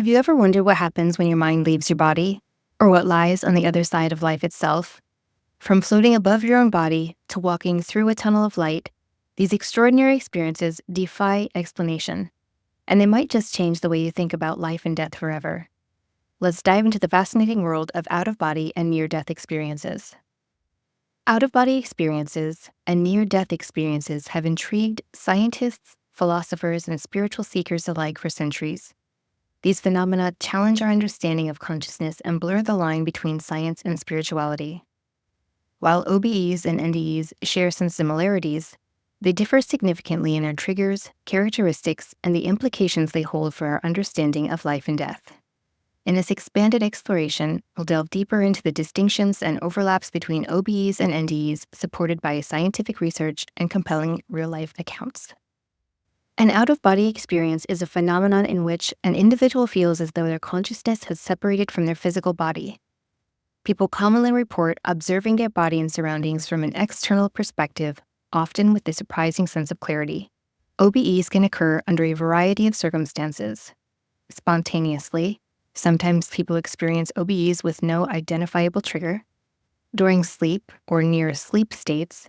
Have you ever wondered what happens when your mind leaves your body, or what lies on the other side of life itself? From floating above your own body to walking through a tunnel of light, these extraordinary experiences defy explanation, and they might just change the way you think about life and death forever. Let's dive into the fascinating world of out-of-body and near-death experiences. Out-of-body experiences and near-death experiences have intrigued scientists, philosophers, and spiritual seekers alike for centuries. These phenomena challenge our understanding of consciousness and blur the line between science and spirituality. While OBEs and NDEs share some similarities, they differ significantly in their triggers, characteristics, and the implications they hold for our understanding of life and death. In this expanded exploration, we'll delve deeper into the distinctions and overlaps between OBEs and NDEs, supported by scientific research and compelling real-life accounts. An out-of-body experience is a phenomenon in which an individual feels as though their consciousness has separated from their physical body. People commonly report observing their body and surroundings from an external perspective, often with a surprising sense of clarity. OBEs can occur under a variety of circumstances. Spontaneously, sometimes people experience OBEs with no identifiable trigger. During sleep or near sleep states,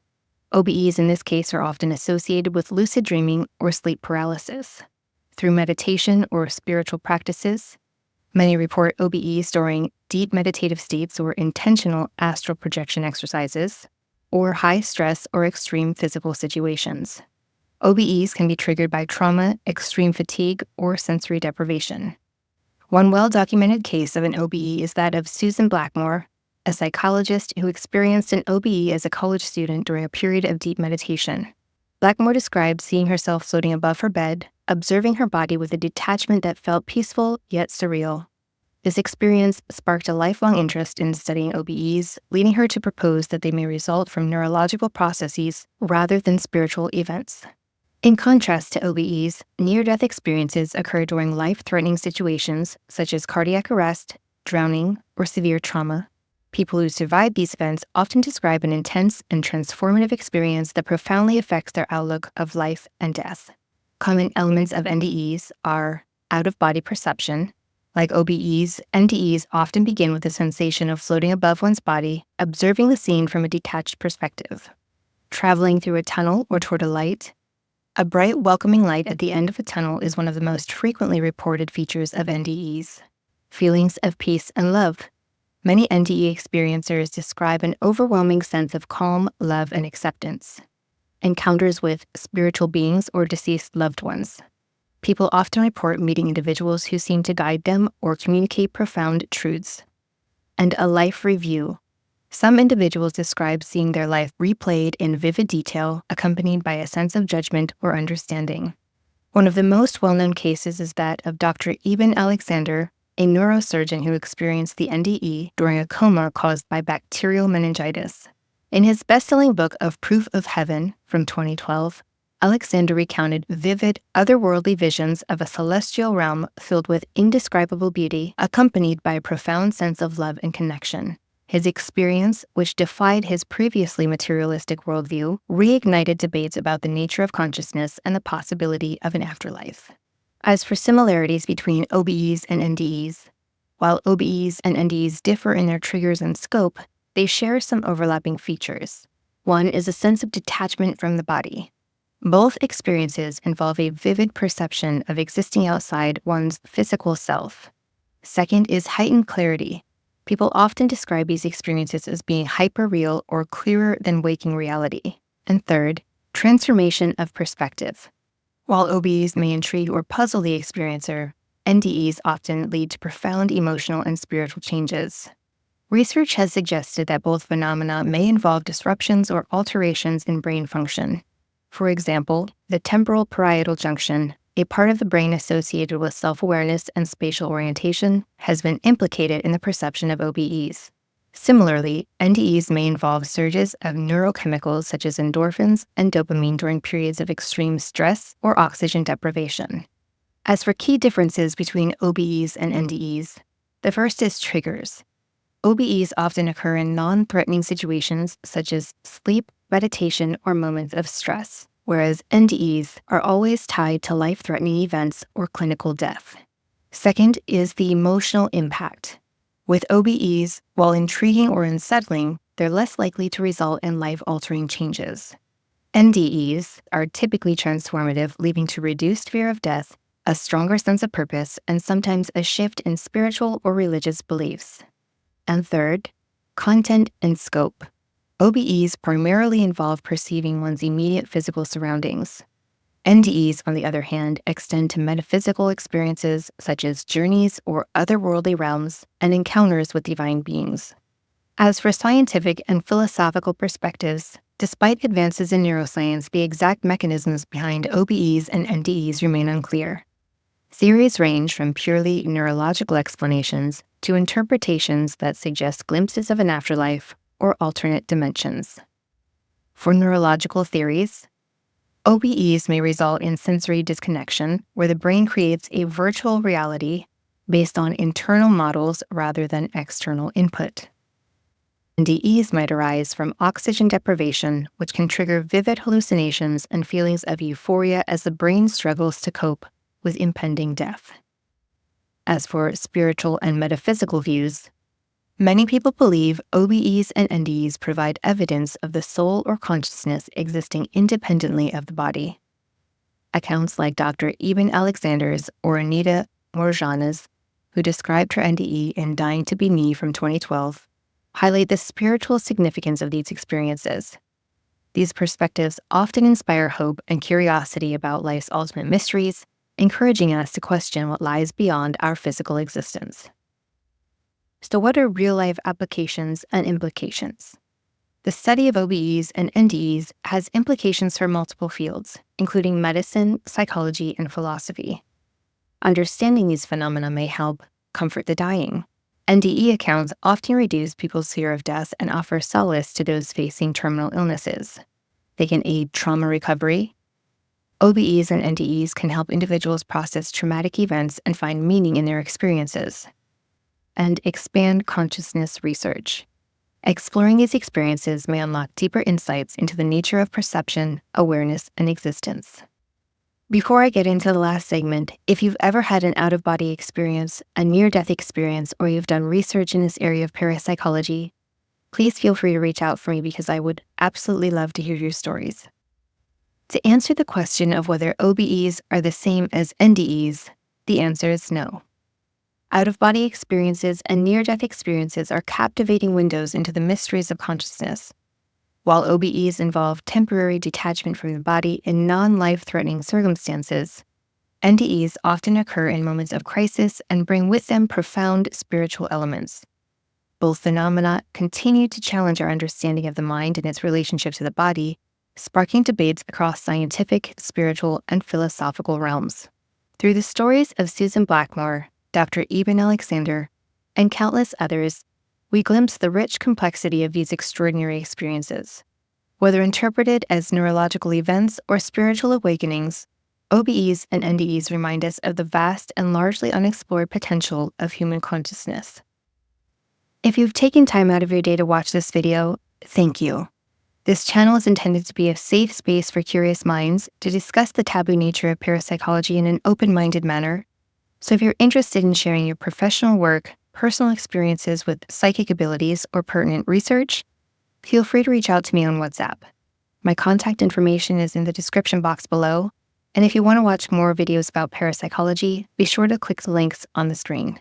OBEs in this case are often associated with lucid dreaming or sleep paralysis. Through meditation or spiritual practices, many report OBEs during deep meditative states or intentional astral projection exercises, or high stress or extreme physical situations. OBEs can be triggered by trauma, extreme fatigue, or sensory deprivation. One well-documented case of an OBE is that of Susan Blackmore, a psychologist who experienced an OBE as a college student during a period of deep meditation. Blackmore described seeing herself floating above her bed, observing her body with a detachment that felt peaceful yet surreal. This experience sparked a lifelong interest in studying OBEs, leading her to propose that they may result from neurological processes rather than spiritual events. In contrast to OBEs, near-death experiences occur during life-threatening situations such as cardiac arrest, drowning, or severe trauma. People who survive these events often describe an intense and transformative experience that profoundly affects their outlook of life and death. Common elements of NDEs are out-of-body perception. Like OBEs, NDEs often begin with a sensation of floating above one's body, observing the scene from a detached perspective. Traveling through a tunnel or toward a light. A bright, welcoming light at the end of a tunnel is one of the most frequently reported features of NDEs. Feelings of peace and love. Many NDE experiencers describe an overwhelming sense of calm, love, and acceptance. Encounters with spiritual beings or deceased loved ones. People often report meeting individuals who seem to guide them or communicate profound truths. And a life review. Some individuals describe seeing their life replayed in vivid detail, accompanied by a sense of judgment or understanding. One of the most well-known cases is that of Dr. Eben Alexander, a neurosurgeon who experienced the NDE during a coma caused by bacterial meningitis. In his best-selling book of Proof of Heaven from 2012, Alexander recounted vivid, otherworldly visions of a celestial realm filled with indescribable beauty, accompanied by a profound sense of love and connection. His experience, which defied his previously materialistic worldview, reignited debates about the nature of consciousness and the possibility of an afterlife. As for similarities between OBEs and NDEs, while OBEs and NDEs differ in their triggers and scope, they share some overlapping features. One is a sense of detachment from the body. Both experiences involve a vivid perception of existing outside one's physical self. Second is heightened clarity. People often describe these experiences as being hyper-real or clearer than waking reality. And third, transformation of perspective. While OBEs may intrigue or puzzle the experiencer, NDEs often lead to profound emotional and spiritual changes. Research has suggested that both phenomena may involve disruptions or alterations in brain function. For example, the temporal parietal junction, a part of the brain associated with self-awareness and spatial orientation, has been implicated in the perception of OBEs. Similarly, NDEs may involve surges of neurochemicals such as endorphins and dopamine during periods of extreme stress or oxygen deprivation. As for key differences between OBEs and NDEs, the first is triggers. OBEs often occur in non-threatening situations such as sleep, meditation, or moments of stress, whereas NDEs are always tied to life-threatening events or clinical death. Second is the emotional impact. With OBEs, while intriguing or unsettling, they're less likely to result in life-altering changes. NDEs are typically transformative, leading to reduced fear of death, a stronger sense of purpose, and sometimes a shift in spiritual or religious beliefs. And third, content and scope. OBEs primarily involve perceiving one's immediate physical surroundings. NDEs, on the other hand, extend to metaphysical experiences such as journeys or otherworldly realms and encounters with divine beings. As for scientific and philosophical perspectives, despite advances in neuroscience, the exact mechanisms behind OBEs and NDEs remain unclear. Theories range from purely neurological explanations to interpretations that suggest glimpses of an afterlife or alternate dimensions. For neurological theories, OBEs may result in sensory disconnection, where the brain creates a virtual reality based on internal models rather than external input. NDEs might arise from oxygen deprivation, which can trigger vivid hallucinations and feelings of euphoria as the brain struggles to cope with impending death. As for spiritual and metaphysical views, many people believe OBEs and NDEs provide evidence of the soul or consciousness existing independently of the body. Accounts like Dr. Eben Alexander's or Anita Morjana's, who described her NDE in Dying to Be Me from 2012, highlight the spiritual significance of these experiences. These perspectives often inspire hope and curiosity about life's ultimate mysteries, encouraging us to question what lies beyond our physical existence. So what are real-life applications and implications? The study of OBEs and NDEs has implications for multiple fields, including medicine, psychology, and philosophy. Understanding these phenomena may help comfort the dying. NDE accounts often reduce people's fear of death and offer solace to those facing terminal illnesses. They can aid trauma recovery. OBEs and NDEs can help individuals process traumatic events and find meaning in their experiences. And expand consciousness research. Exploring these experiences may unlock deeper insights into the nature of perception, awareness, and existence. Before I get into the last segment, if you've ever had an out-of-body experience, a near-death experience, or you've done research in this area of parapsychology, please feel free to reach out for me because I would absolutely love to hear your stories. To answer the question of whether OBEs are the same as NDEs, the answer is no. Out-of-body experiences and near-death experiences are captivating windows into the mysteries of consciousness. While OBEs involve temporary detachment from the body in non-life-threatening circumstances, NDEs often occur in moments of crisis and bring with them profound spiritual elements. Both phenomena continue to challenge our understanding of the mind and its relationship to the body, sparking debates across scientific, spiritual, and philosophical realms. Through the stories of Susan Blackmore, Dr. Eben Alexander, and countless others, we glimpse the rich complexity of these extraordinary experiences. Whether interpreted as neurological events or spiritual awakenings, OBEs and NDEs remind us of the vast and largely unexplored potential of human consciousness. If you've taken time out of your day to watch this video, thank you. This channel is intended to be a safe space for curious minds to discuss the taboo nature of parapsychology in an open-minded manner. So if you're interested in sharing your professional work, personal experiences with psychic abilities, or pertinent research, feel free to reach out to me on WhatsApp. My contact information is in the description box below, and if you want to watch more videos about parapsychology, be sure to click the links on the screen.